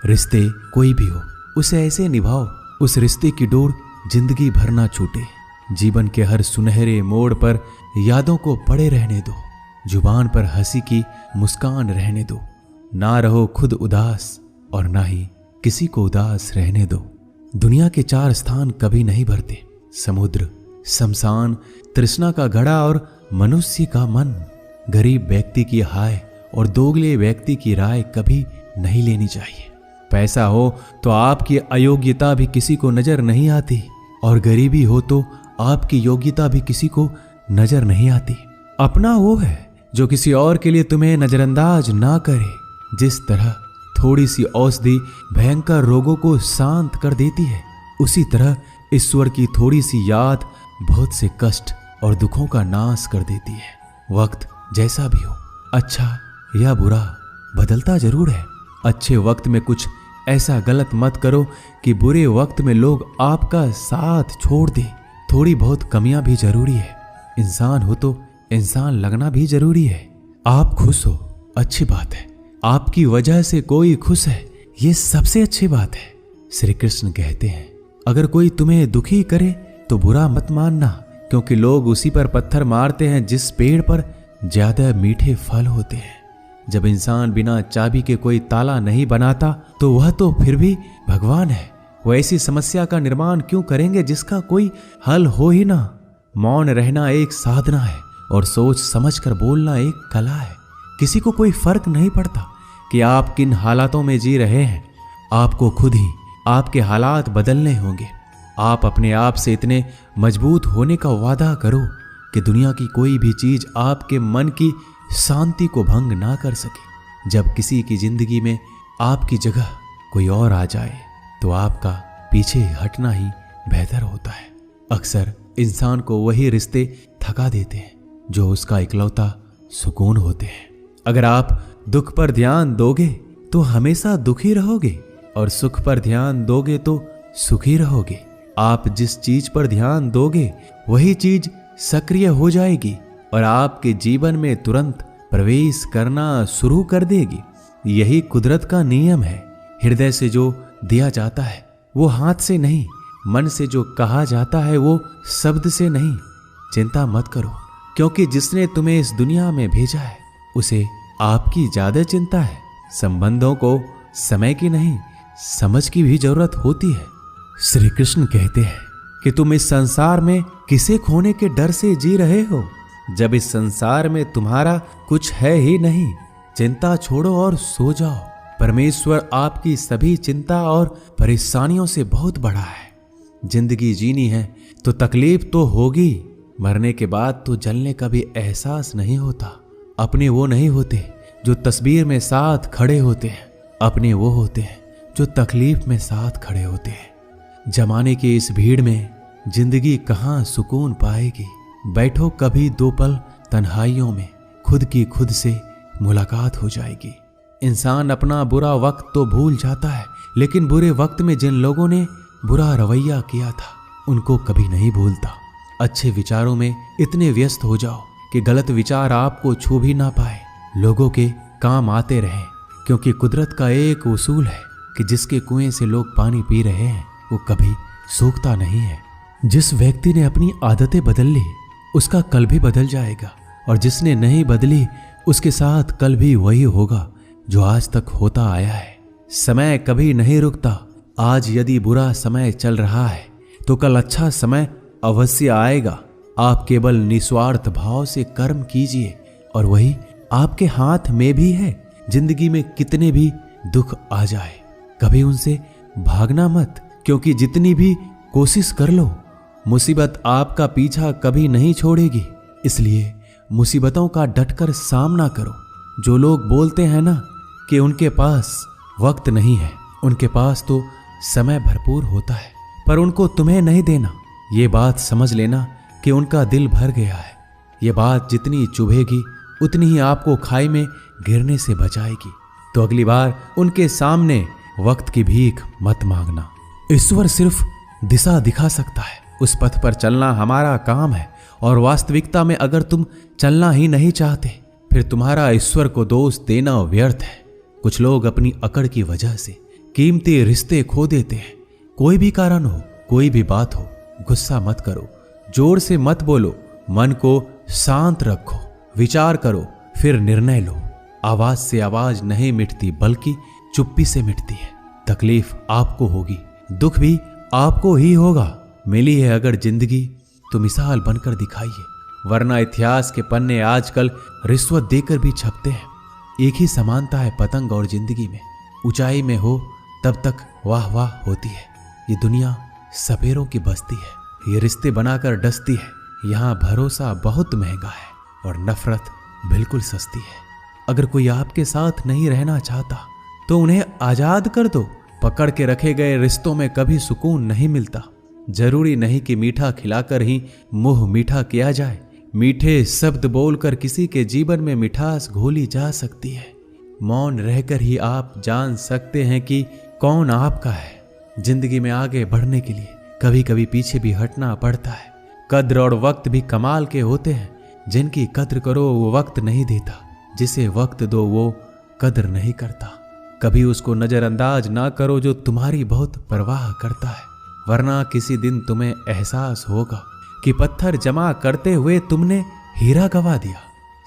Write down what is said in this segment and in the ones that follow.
रिश्ते कोई भी हो, उसे ऐसे निभाओ उस रिश्ते की डोर जिंदगी भर ना छूटे। जीवन के हर सुनहरे मोड़ पर यादों को पड़े रहने दो, जुबान पर हंसी की मुस्कान रहने दो। ना रहो खुद उदास और ना ही किसी को उदास रहने दो। दुनिया के 4 स्थान कभी नहीं भरते, समुद्र, शमशान, तृष्णा का घड़ा और मनुष्य का मन। गरीब व्यक्ति की हाय और दोगले व्यक्ति की राय कभी नहीं लेनी चाहिए। पैसा हो तो आपकी अयोग्यता भी किसी को नजर नहीं आती, और गरीबी हो तो आपकी योग्यता भी किसी को नजर नहीं आती। अपना वो है जो किसी और के लिए तुम्हें नजरअंदाज ना करे। जिस तरह थोड़ी सी औषधि भयंकर रोगों को शांत कर देती है, उसी तरह ईश्वर की थोड़ी सी याद बहुत से कष्ट और दुखों का नाश कर देती है। वक्त जैसा भी हो, अच्छा या बुरा, बदलता जरूर है। अच्छे वक्त में कुछ ऐसा गलत मत करो कि बुरे वक्त में लोग आपका साथ छोड़ दे। थोड़ी बहुत कमियां भी जरूरी है। इंसान हो तो इंसान लगना भी जरूरी है। आप खुश हो, अच्छी बात है। आपकी वजह से कोई खुश है, ये सबसे अच्छी बात है। श्री कृष्ण कहते हैं, अगर कोई तुम्हें दुखी करे तो बुरा मत मानना, क्योंकि लोग उसी पर पत्थर मारते हैं जिस पेड़ पर ज्यादा मीठे फल होते हैं। जब इंसान बिना चाबी के कोई ताला नहीं बनाता तो वह तो फिर भी भगवान है। वो ऐसी समस्या का निर्माण क्यों करेंगे जिसका कोई हल हो ही ना। मौन रहना एक साधना है और सोच समझकर बोलना एक कला है। किसी को कोई फर्क नहीं पड़ता कि आप किन हालातों में जी रहे हैं। आपको खुद ही आपके हालात बदलने होंगे। आप अपने आप से इतने मजबूत होने का वादा करो कि दुनिया की कोई भी चीज आपके मन की शांति को भंग ना कर सके। जब किसी की जिंदगी में आपकी जगह कोई और आ जाए तो आपका पीछे हटना ही बेहतर होता है। अक्सर इंसान को वही रिश्ते थका देते हैं जो उसका इकलौता सुकून होते हैं। अगर आप दुख पर ध्यान दोगे तो हमेशा दुखी रहोगे, और सुख पर ध्यान दोगे तो सुखी रहोगे। आप जिस चीज पर ध्यान दोगे वही चीज सक्रिय हो जाएगी और आपके जीवन में तुरंत प्रवेश करना शुरू कर देगी। यही कुदरत का नियम है। हृदय से जो दिया जाता है वो हाथ से नहीं, मन से जो कहा जाता है वो शब्द से नहीं। चिंता मत करो, क्योंकि जिसने तुम्हें इस दुनिया में भेजा है उसे आपकी ज्यादा चिंता है। संबंधों को समय की नहीं, समझ की भी जरूरत होती है। श्री कृष्ण कहते हैं कि तुम इस संसार में किसे खोने के डर से जी रहे हो, जब इस संसार में तुम्हारा कुछ है ही नहीं। चिंता छोड़ो और सो जाओ। परमेश्वर आपकी सभी चिंता और परेशानियों से बहुत बड़ा है। जिंदगी जीनी है तो तकलीफ तो होगी। मरने के बाद तो जलने का भी एहसास नहीं होता। अपने वो नहीं होते जो तस्वीर में साथ खड़े होते हैं, अपने वो होते हैं जो तकलीफ में साथ खड़े होते हैं। जमाने की इस भीड़ में जिंदगी कहाँ सुकून पाएगी। बैठो कभी 2 पल तन्हाइयों में, खुद की खुद से मुलाकात हो जाएगी। इंसान अपना बुरा वक्त तो भूल जाता है, लेकिन बुरे वक्त में जिन लोगों ने बुरा रवैया किया था उनको कभी नहीं भूलता। अच्छे विचारों में इतने व्यस्त हो जाओ कि गलत विचार आपको छू भी ना पाए। लोगों के काम आते रहें, क्योंकि कुदरत का एक उसूल है कि जिसके कुएं से लोग पानी पी रहे हैं वो कभी सूखता नहीं है। जिस व्यक्ति ने अपनी आदतें बदल ली उसका कल भी बदल जाएगा, और जिसने नहीं बदली उसके साथ कल भी वही होगा जो आज तक होता आया है। समय कभी नहीं रुकता। आज यदि बुरा समय चल रहा है तो कल अच्छा समय अवश्य आएगा। आप केवल निस्वार्थ भाव से कर्म कीजिए और वही आपके हाथ में भी है। जिंदगी में कितने भी दुख आ जाए कभी उनसे भागना मत, क्योंकि जितनी भी कोशिश कर लो मुसीबत आपका पीछा कभी नहीं छोड़ेगी। इसलिए मुसीबतों का डटकर सामना करो। जो लोग बोलते हैं ना कि उनके पास वक्त नहीं है, उनके पास तो समय भरपूर होता है, पर उनको तुम्हें नहीं देना। ये बात समझ लेना कि उनका दिल भर गया है। ये बात जितनी चुभेगी उतनी ही आपको खाई में गिरने से बचाएगी। तो अगली बार उनके सामने वक्त की भीख मत मांगना। ईश्वर सिर्फ दिशा दिखा सकता है, उस पथ पर चलना हमारा काम है। और वास्तविकता में अगर तुम चलना ही नहीं चाहते फिर तुम्हारा ईश्वर को दोष देना व्यर्थ है। कुछ लोग अपनी अकड़ की वजह से कीमती रिश्ते खो देते हैं। कोई भी कारण हो, कोई भी बात हो, गुस्सा मत करो, जोर से मत बोलो, मन को शांत रखो, विचार करो, फिर निर्णय लो। आवाज से आवाज नहीं मिटती, बल्कि चुप्पी से मिटती है। तकलीफ आपको होगी, दुख भी आपको ही होगा। मिली है अगर जिंदगी तो मिसाल बनकर दिखाइए, वरना इतिहास के पन्ने आजकल रिश्वत देकर भी छपते हैं। एक ही समानता है पतंग और जिंदगी में, ऊंचाई में हो तब तक वाह वाह होती है। ये दुनिया सपेरों की बस्ती है, ये रिश्ते बनाकर डसती है। यहाँ भरोसा बहुत महंगा है और नफरत बिल्कुल सस्ती है। अगर कोई आपके साथ नहीं रहना चाहता तो उन्हें आजाद कर दो। पकड़ के रखे गए रिश्तों में कभी सुकून नहीं मिलता। जरूरी नहीं कि मीठा खिलाकर ही मुंह मीठा किया जाए। मीठे शब्द बोलकर किसी के जीवन में मिठास घोली जा सकती है। मौन रहकर ही आप जान सकते हैं कि कौन आपका है। जिंदगी में आगे बढ़ने के लिए कभी कभी पीछे भी हटना पड़ता है। कद्र और वक्त भी कमाल के होते हैं। जिनकी कद्र करो वो वक्त नहीं देता, जिसे वक्त दो वो कद्र नहीं करता। कभी उसको नजरअंदाज ना करो जो तुम्हारी बहुत परवाह करता है, वरना किसी दिन तुम्हें एहसास होगा कि पत्थर जमा करते हुए तुमने हीरा गवा दिया।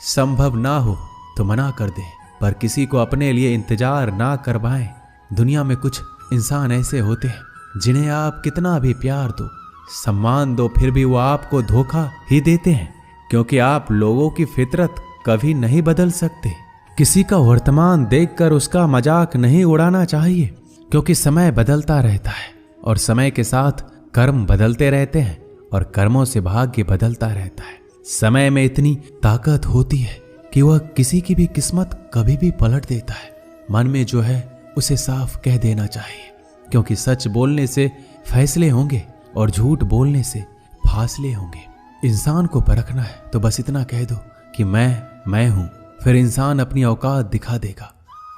संभव ना हो तो मना कर दे, पर किसी को अपने लिए इंतजार ना करवाएं। दुनिया में कुछ इंसान ऐसे होते हैं जिन्हें आप कितना भी प्यार दो, सम्मान दो, फिर भी वो आपको धोखा ही देते हैं, क्योंकि आप लोगों की फितरत कभी नहीं बदल सकते। किसी का वर्तमान देखकर उसका मजाक नहीं उड़ाना चाहिए, क्योंकि समय बदलता रहता है और समय के साथ कर्म बदलते रहते हैं और कर्मों से भाग्य बदलता रहता है। समय में इतनी ताकत होती है कि वह किसी की भी किस्मत कभी भी पलट देता है। मन में जो है उसे साफ कह देना चाहिए, क्योंकि सच बोलने से फैसले होंगे और झूठ बोलने से फासले होंगे। इंसान को परखना है तो बस इतना कह दो कि मैं हूं, फिर इंसान अपनी औकात दिखा देगा।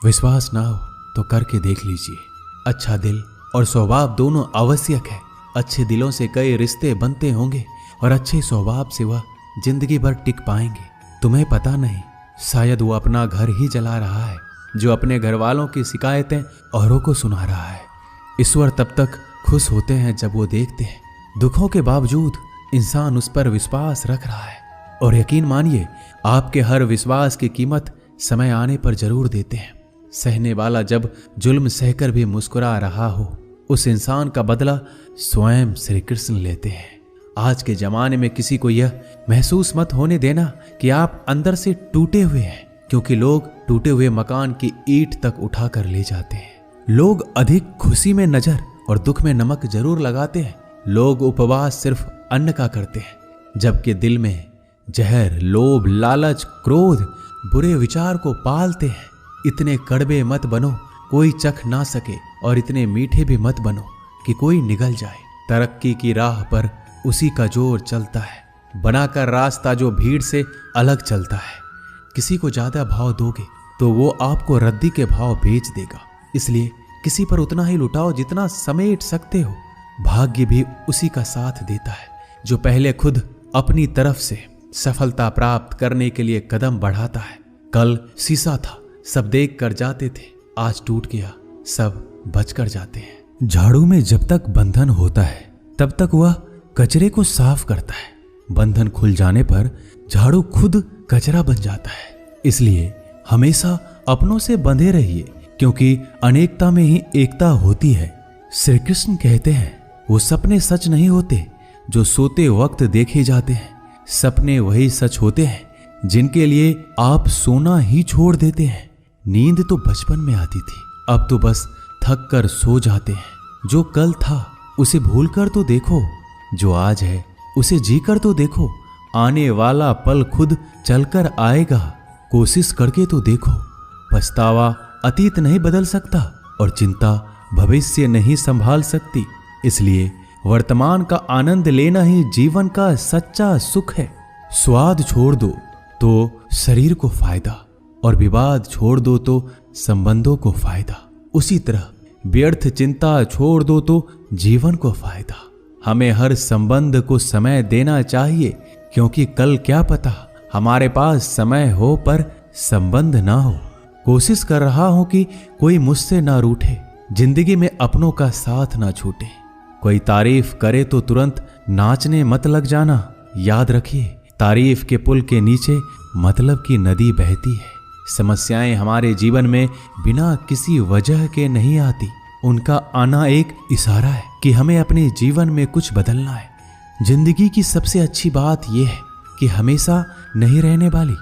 विश्वास ना हो तो करके देख लीजिए। अच्छा दिल और स्वभाव दोनों आवश्यक है। अच्छे दिलों से कई रिश्ते बनते होंगे और अच्छे स्वभाव से वह जिंदगी भर टिक पाएंगे। तुम्हें पता नहीं, शायद वो अपना घर ही जला रहा है जो अपने घर वालों की शिकायतें औरों को सुना रहा है। ईश्वर तब तक खुश होते हैं जब वो देखते हैं दुखों के बावजूद इंसान उस पर विश्वास रख रहा है। और यकीन मानिए, आपके हर विश्वास की कीमत समय आने पर जरूर देते हैं। सहने वाला जब जुल्म सहकर भी मुस्कुरा रहा हो, उस इंसान का बदला स्वयं श्री कृष्ण लेते हैं। आज के जमाने में किसी को यह महसूस मत होने देना कि आप अंदर से टूटे हुए हैं, क्योंकि लोग टूटे हुए मकान की ईंट तक उठा कर ले जाते हैं। लोग अधिक खुशी में नजर और दुख में नमक जरूर लगाते हैं। लोग उपवास सिर्फ अन्न का करते हैं, जबकि दिल में जहर, लोभ, लालच, क्रोध, बुरे विचार को पालते हैं। इतने कड़वे मत बनो कोई चख ना सके, और इतने मीठे भी मत बनो कि कोई निगल जाए। तरक्की की राह पर उसी का जोर चलता है, बनाकर रास्ता जो भीड़ से अलग चलता है। किसी को ज्यादा भाव दोगे तो वो आपको रद्दी के भाव बेच देगा। इसलिए किसी पर उतना ही लुटाओ जितना समेट सकते हो। भाग्य भी उसी का साथ देता है जो पहले खुद अपनी तरफ से सफलता प्राप्त करने के लिए कदम बढ़ाता है। कल शीशा था, सब देख कर जाते थे, आज टूट गया, सब बचकर जाते हैं। झाड़ू में जब तक बंधन होता है तब तक वह कचरे को साफ करता है। बंधन खुल जाने पर झाड़ू खुद कचरा बन जाता है। इसलिए हमेशा अपनों से बंधे रहिए, क्योंकि अनेकता में ही एकता होती है। श्री कृष्ण कहते हैं, वो सपने सच नहीं होते जो सोते वक्त देखे जाते हैं। सपने वही सच होते हैं जिनके लिए आप सोना ही छोड़ देते हैं। नींद तो बचपन में आती थी, अब तो बस थक कर सो जाते हैं। जो कल था उसे भूल कर तो देखो, जो आज है उसे जी कर तो देखो। आने वाला पल खुद चलकर आएगा, कोशिश करके तो देखो। पछतावा अतीत नहीं बदल सकता और चिंता भविष्य नहीं संभाल सकती। इसलिए वर्तमान का आनंद लेना ही जीवन का सच्चा सुख है। स्वाद छोड़ दो तो शरीर को फायदा, और विवाद छोड़ दो तो संबंधों को फायदा। उसी तरह व्यर्थ चिंता छोड़ दो तो जीवन को फायदा। हमें हर संबंध को समय देना चाहिए, क्योंकि कल क्या पता हमारे पास समय हो पर संबंध ना हो। कोशिश कर रहा हूं कि कोई मुझसे ना रूठे, जिंदगी में अपनों का साथ ना छूटे। कोई तारीफ करे तो तुरंत नाचने मत लग जाना। याद रखिए, तारीफ के पुल के नीचे मतलब की नदी बहती है। समस्याएं हमारे जीवन में बिना किसी वजह के नहीं आती। उनका आना एक इशारा है कि हमें अपने जीवन में कुछ बदलना है। जिंदगी की सबसे अच्छी बात यह है कि हमेशा नहीं रहने वाली।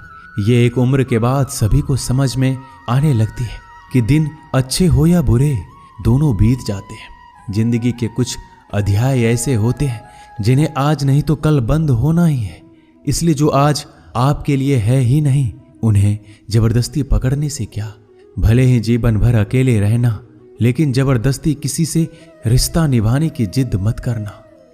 ये एक उम्र के बाद सभी को समझ में आने लगती है कि दिन अच्छे हो या बुरे, दोनों बीत जाते हैं। जिंदगी के कुछ अध्याय ऐसे होते हैं जिन्हें आज नहीं तो कल बंद होना ही है। इसलिए जो आज आपके लिए है ही नहीं, उन्हें जबरदस्ती पकड़ने से क्या। भले ही जीवन भर अकेले रहना, लेकिन जबरदस्ती किसी से रिश्ता निभाने की जिद मत करना।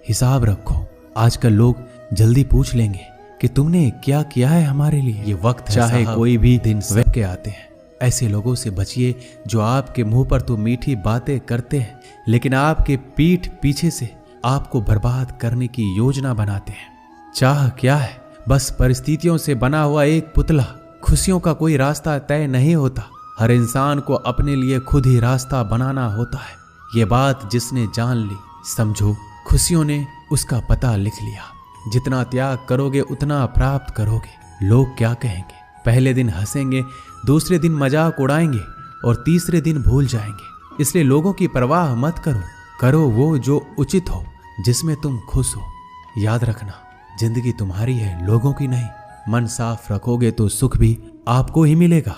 हिसाब रखो, आजकल लोग जल्दी पूछ लेंगे कि तुमने क्या किया है हमारे लिए। ये वक्त चाहे कोई भी दिन सब के आते हैं। ऐसे लोगों से बचिए जो आपके मुंह पर तो मीठी बातें करते हैं, लेकिन आपके पीठ पीछे से आपको बर्बाद करने की योजना बनाते हैं। चाह क्या है? बस परिस्थितियों से बना हुआ एक पुतला। खुशियों का कोई रास्ता तय नहीं होता। हर इंसान को अपने लिए खुद ही रास्ता बनाना होता है। ये बात जिसने जान ली, समझो खुशियों ने उसका पता लिख लिया। जितना त्याग करोगे उतना प्राप्त करोगे। लोग क्या कहेंगे? पहले दिन हंसेंगे, दूसरे दिन मजाक उड़ाएंगे और तीसरे दिन भूल जाएंगे। इसलिए लोगों की परवाह मत करो। करो वो जो उचित हो, जिसमें तुम खुश हो। याद रखना, जिंदगी तुम्हारी है, लोगों की नहीं। मन साफ रखोगे तो सुख भी आपको ही मिलेगा।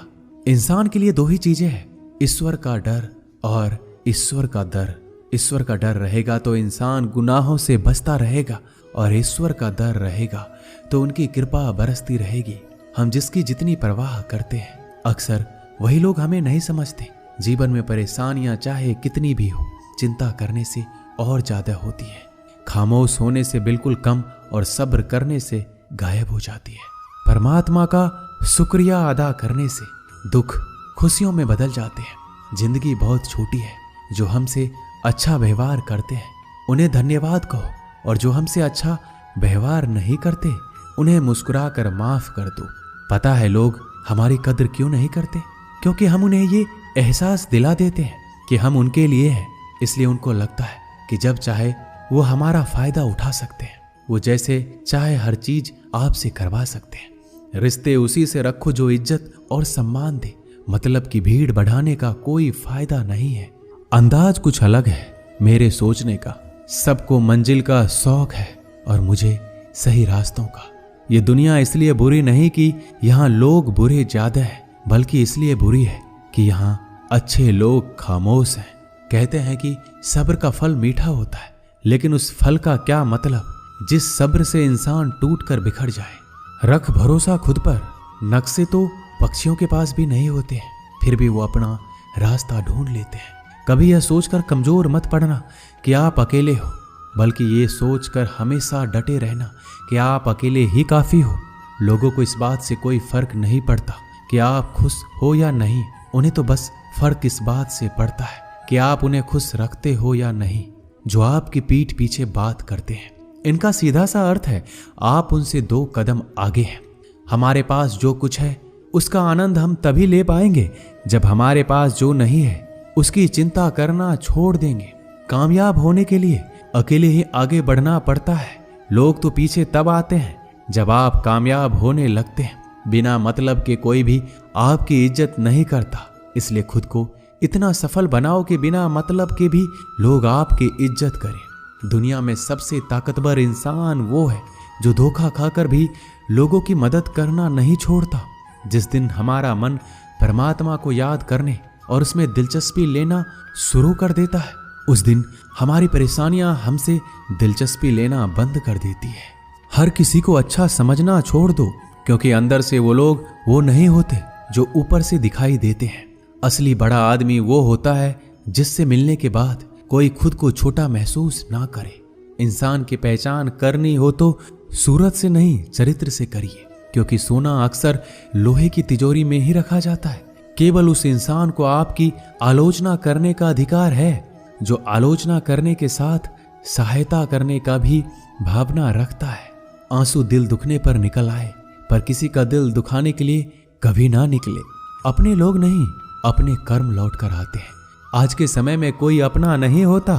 इंसान के लिए दो ही चीजें हैं, ईश्वर का डर और ईश्वर का डर। ईश्वर का डर रहेगा तो इंसान गुनाहों से बचता रहेगा, और ईश्वर का डर रहेगा तो उनकी कृपा बरसती रहेगी। हम जिसकी जितनी परवाह करते हैं, अक्सर वही लोग हमें नहीं समझते। जीवन में परेशानियां चाहे कितनी भी हो, चिंता करने से और ज्यादा होती है। खामोश होने से बिल्कुल कम और सब्र करने से गायब हो जाती है। परमात्मा का शुक्रिया अदा करने से दुख खुशियों में बदल जाते हैं। जिंदगी बहुत छोटी है। जो हमसे अच्छा व्यवहार करते हैं उन्हें धन्यवाद कहो, और जो हमसे अच्छा व्यवहार नहीं करते उन्हें मुस्कुरा कर माफ कर दो। पता है लोग हमारी कदर क्यों नहीं करते? क्योंकि हम उन्हें ये एहसास दिला देते हैं कि हम उनके लिए हैं। इसलिए उनको लगता है कि जब चाहे वो हमारा फायदा उठा सकते हैं। वो जैसे चाहे हर चीज आपसे करवा सकते हैं। रिश्ते उसी से रखो जो इज्जत और सम्मान दे। मतलब की भीड़ बढ़ाने का कोई फायदा नहीं है। अंदाज कुछ अलग है मेरे सोचने का। सबको मंजिल का शौक है और मुझे सही रास्तों का। ये दुनिया इसलिए बुरी नहीं कि यहाँ लोग बुरे ज्यादा हैं, बल्कि इसलिए बुरी है कि यहाँ अच्छे लोग खामोश हैं। कहते हैं कि सब्र का फल मीठा होता है, लेकिन उस फल का क्या मतलब जिस सब्र से इंसान टूट कर बिखर जाए। रख भरोसा खुद पर। नक्शे तो पक्षियों के पास भी नहीं होते हैं, फिर भी वो अपना रास्ता ढूंढ लेते हैं। कभी यह सोचकर कमजोर मत पड़ना कि आप अकेले हो, बल्कि ये सोचकर हमेशा डटे रहना कि आप अकेले ही काफी हो। लोगों को इस बात से कोई फर्क नहीं पड़ता कि आप खुश हो या नहीं। उन्हें तो बस फर्क इस बात से पड़ता है कि आप उन्हें खुश रखते हो या नहीं। जो आपकी पीठ पीछे बात करते हैं, इनका सीधा सा अर्थ है आप उनसे 2 कदम आगे हैं। हमारे पास जो कुछ है उसका आनंद हम तभी ले पाएंगे जब हमारे पास जो नहीं है उसकी चिंता करना छोड़ देंगे। कामयाब होने के लिए अकेले ही आगे बढ़ना पड़ता है। लोग तो पीछे तब आते हैं जब आप कामयाब होने लगते हैं। बिना मतलब के कोई भी आपकी इज्जत नहीं करता। इसलिए खुद को इतना सफल बनाओ कि बिना मतलब के भी लोग आपकी इज्जत करें। दुनिया में सबसे ताकतवर इंसान वो है जो धोखा खाकर भी लोगों की मदद करना नहीं छोड़ता। जिस दिन हमारा मन परमात्मा को याद करने और उसमें दिलचस्पी लेना शुरू कर देता है, उस दिन हमारी परेशानियां हमसे दिलचस्पी लेना बंद कर देती है। हर किसी को अच्छा समझना छोड़ दो, क्योंकि अंदर से वो लोग वो नहीं होते जो ऊपर से दिखाई देते हैं। असली बड़ा आदमी वो होता है जिससे मिलने के बाद कोई खुद को छोटा महसूस ना करे। इंसान की पहचान करनी हो तो सूरत से नहीं, चरित्र से करिए, क्योंकि सोना अक्सर लोहे की तिजोरी में ही रखा जाता है। केवल उस इंसान को आपकी आलोचना करने का अधिकार है जो आलोचना करने के साथ सहायता करने का भी भावना रखता है। आंसू दिल दुखने पर निकल आए, पर किसी का दिल दुखाने के लिए कभी ना निकले। अपने लोग नहीं, अपने कर्म लौट कर आते हैं। आज के समय में कोई अपना नहीं होता।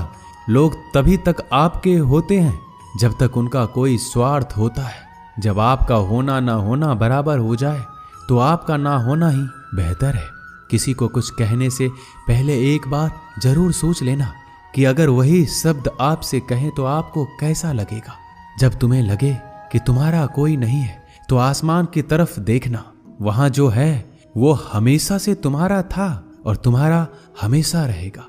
लोग तभी तक आपके होते हैं जब तक उनका कोई स्वार्थ होता है। जब आपका होना ना होना बराबर हो जाए तो आपका ना होना ही बेहतर है। किसी को कुछ कहने से पहले एक बार जरूर सोच लेना कि अगर वही शब्द आपसे कहें तो आपको कैसा लगेगा। जब तुम्हें लगे कि तुम्हारा कोई नहीं है तो आसमान की तरफ देखना, वहां जो है वो हमेशा से तुम्हारा था और तुम्हारा हमेशा रहेगा।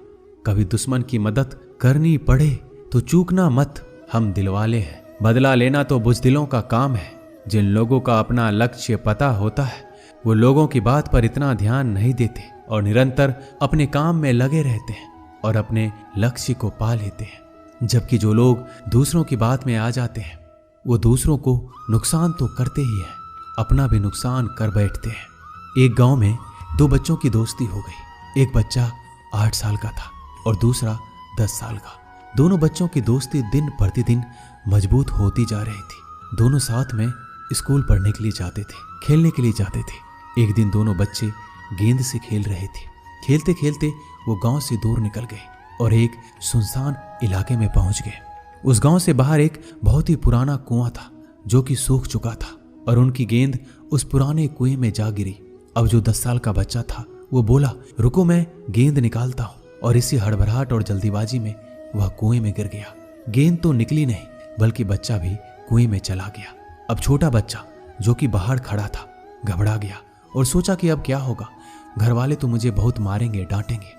कभी दुश्मन की मदद करनी पड़े तो चूकना मत, हम दिलवाले हैं। बदला लेना तो बुज़दिलों का काम है। जिन लोगों का अपना लक्ष्य पता होता है वो लोगों की बात पर इतना ध्यान नहीं देते और निरंतर अपने काम में लगे रहते हैं और अपने लक्ष्य को पा लेते हैं। जबकि जो लोग दूसरों की बात में आ जाते हैं वो दूसरों को नुकसान तो करते ही हैं, अपना भी नुकसान कर बैठते हैं। एक गांव में दो बच्चों की दोस्ती हो गई। एक बच्चा 8 साल का था और दूसरा 10 साल का। दोनों बच्चों की दोस्ती दिन प्रतिदिन मजबूत होती जा रही थी। दोनों साथ में स्कूल पढ़ने के लिए जाते थे, खेलने के लिए जाते थे। एक दिन दोनों बच्चे गेंद से खेल रहे थे। खेलते खेलते वो गांव से दूर निकल गए और एक सुनसान इलाके में पहुंच गए। उस गांव से बाहर एक बहुत ही पुराना कुआं था जो कि सूख चुका था और उनकी गेंद उस पुराने कुएं में जा गिरी। अब जो 10 साल का बच्चा था वो बोला, रुको मैं गेंद निकालता हूं। और इसी हड़बड़ाहट और जल्दीबाजी में वह कुएं में गिर गया। गेंद तो निकली नहीं बल्कि बच्चा भी कुएं में चला गया। अब छोटा बच्चा जो कि बाहर खड़ा था घबरा गया और सोचा कि अब क्या होगा। घर वाले तो मुझे बहुत मारेंगे, डांटेंगे,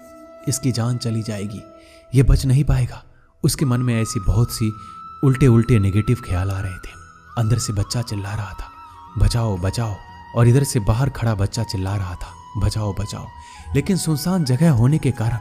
इसकी जान चली जाएगी, ये बच नहीं पाएगा। उसके मन में ऐसी बहुत सी उल्टे उल्टे नेगेटिव ख्याल आ रहे थे। अंदर से बच्चा चिल्ला रहा था, बचाओ बचाओ, और इधर से बाहर खड़ा बच्चा चिल्ला रहा था, बचाओ बचाओ। लेकिन सुनसान जगह होने के कारण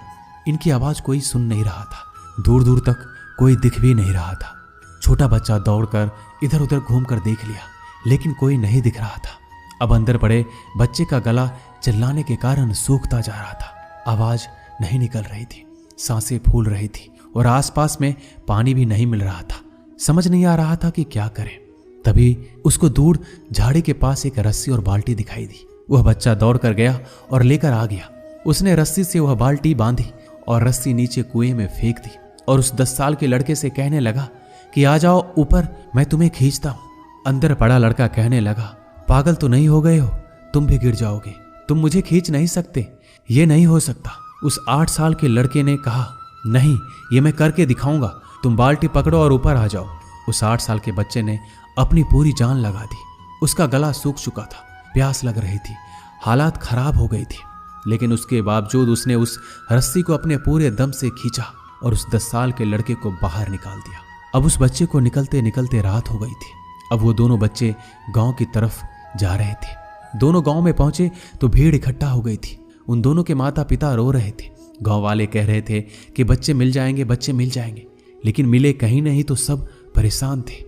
इनकी आवाज कोई सुन नहीं रहा था। दूर दूर तक कोई दिख भी नहीं रहा था। छोटा बच्चा दौड़कर इधर उधर घूमकर देख लिया लेकिन कोई नहीं दिख रहा था। अब अंदर पड़े बच्चे का गला चिल्लाने के कारण सूखता जा रहा था। आवाज नहीं निकल रही थी, सांसें फूल रही थी और आसपास में पानी भी नहीं मिल रहा था। समझ नहीं आ रहा था कि क्या करे। तभी उसको दूर झाड़ी के पास एक रस्सी और बाल्टी दिखाई दी। वह बच्चा दौड़ कर गया और लेकर आ गया। उसने रस्सी से वह बाल्टी बांधी और रस्सी नीचे कुएं में फेंक दी और उस 10 साल के लड़के से कहने लगा कि आ जाओ ऊपर, मैं तुम्हें खींचता हूं। अंदर पड़ा लड़का कहने लगा, पागल तो नहीं हो गए हो, तुम भी गिर जाओगे, तुम मुझे खींच नहीं सकते, ये नहीं हो सकता। उस 8 साल के लड़के ने कहा, नहीं, ये मैं करके दिखाऊंगा, तुम बाल्टी पकड़ो और ऊपर आ जाओ। उस 8 साल के बच्चे ने अपनी पूरी जान लगा दी। उसका गला सूख चुका था, प्यास लग रही थी, हालात खराब हो गई थी, लेकिन उसके बावजूद उसने उस रस्सी को अपने पूरे दम से खींचा और उस 10 साल के लड़के को बाहर निकाल दिया। अब उस बच्चे को निकलते निकलते रात हो गई थी। अब वो दोनों बच्चे गांव की तरफ जा रहे थे। दोनों गांव में पहुंचे तो भीड़ इकट्ठा हो गई थी। उन दोनों के माता पिता रो रहे थे। गांव वाले कह रहे थे कि बच्चे मिल जाएंगे, बच्चे मिल जाएंगे, लेकिन मिले कहीं नहीं तो सब परेशान थे।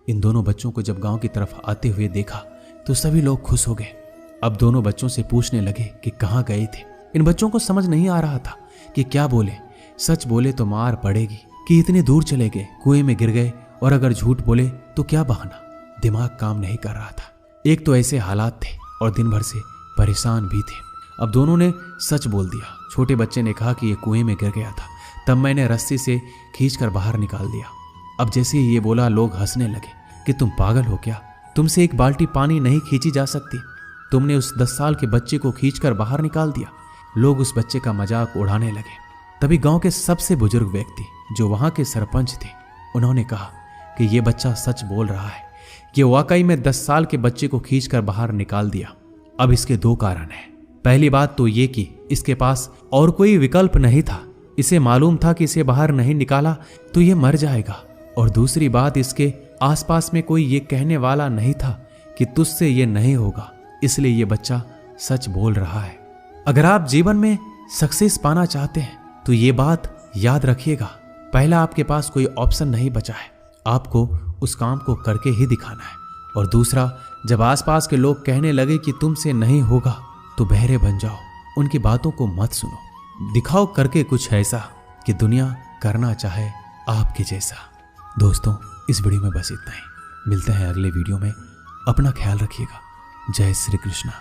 इन दोनों बच्चों को जब गांव की तरफ आते हुए देखा तो सभी लोग खुश हो गए। अब दोनों बच्चों से पूछने लगे कि कहाँ गए थे। इन बच्चों को समझ नहीं आ रहा था कि क्या बोले। सच बोले तो मार पड़ेगी कि इतने दूर चले गए, कुएं में गिर गए, और अगर झूठ बोले तो क्या बहाना। दिमाग काम नहीं कर रहा था। एक तो ऐसे हालात थे और दिन भर से परेशान भी थे। अब दोनों ने सच बोल दिया। छोटे बच्चे ने कहा कि ये कुएं में गिर गया था, तब मैंने रस्सी से खींचकर बाहर निकाल दिया। अब जैसे ही ये बोला लोग हंसने लगे कि तुम पागल हो क्या, तुमसे एक बाल्टी पानी नहीं खींची जा सकती, तुमने उस 10 साल के बच्चे को खींचकर बाहर निकाल दिया। लोग उस बच्चे का मजाक उड़ाने लगे। तभी गांव के सबसे बुजुर्ग व्यक्ति जो वहां के सरपंच थे, उन्होंने कहा कि ये बच्चा सच बोल रहा है, ये वाकई में 10 साल के बच्चे को खींचकर बाहर निकाल दिया। अब इसके 2 कारण हैं। पहली बात तो ये कि इसके पास और कोई विकल्प नहीं था। इसे मालूम था कि इसे बाहर नहीं निकाला तो ये मर जाएगा। और दूसरी बात, इसके आसपास में कोई ये कहने वाला नहीं था कि तुझसे ये नहीं होगा, इसलिए ये बच्चा सच बोल रहा है। अगर आप जीवन में सक्सेस पाना चाहते हैं तो ये बात याद रखिएगा, पहला आपके पास कोई ऑप्शन नहीं बचा है, आपको उस काम को करके ही दिखाना है। और दूसरा, जब आसपास के लोग कहने लगे कि तुमसे नहीं होगा तो बहरे बन जाओ, उनकी बातों को मत सुनो, दिखाओ करके कुछ ऐसा कि दुनिया करना चाहे आपके जैसा। दोस्तों, इस वीडियो में बस इतना ही। मिलते हैं अगले वीडियो में। अपना ख्याल रखिएगा। जय श्री कृष्णा।